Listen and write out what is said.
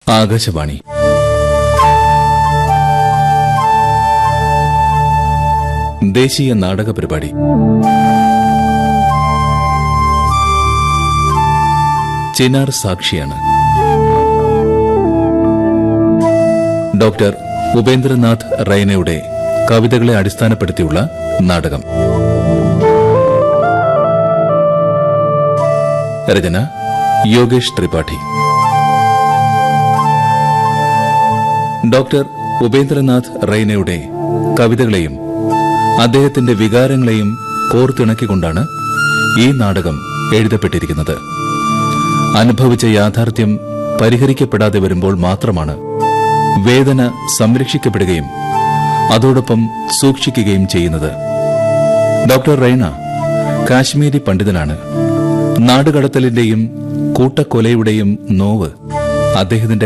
ആകാശവാണി ദേശീയ നാടക പരിപാടി. ചിനാർ സാക്ഷിയാണ്. ഡോക്ടർ ഉപേന്ദ്രനാഥ് റൈനയുടെ കവിതകളെ അടിസ്ഥാനപ്പെടുത്തിയുള്ള നാടകം. രചന യോഗേഷ് ത്രിപാഠി. ഡോക്ടർ ഉപേന്ദ്രനാഥ് റൈനയുടെ കവിതകളെയും അദ്ദേഹത്തിന്റെ വികാരങ്ങളെയും കോർത്തിണക്കിക്കൊണ്ടാണ് ഈ നാടകം എഴുതപ്പെട്ടിരിക്കുന്നത്. അനുഭവിച്ച യാഥാർത്ഥ്യം പരിഹരിക്കപ്പെടാതെ വരുമ്പോൾ മാത്രമാണ് വേദന സംരക്ഷിക്കപ്പെടുകയും അതോടൊപ്പം സൂക്ഷിക്കുകയും ചെയ്യുന്നത്. ഡോക്ടർ റൈന കാശ്മീരി പണ്ഡിതനാണ്. നാടുകടത്തലിന്റെയും കൂട്ടക്കൊലയുടെയും നോവ് അദ്ദേഹത്തിന്റെ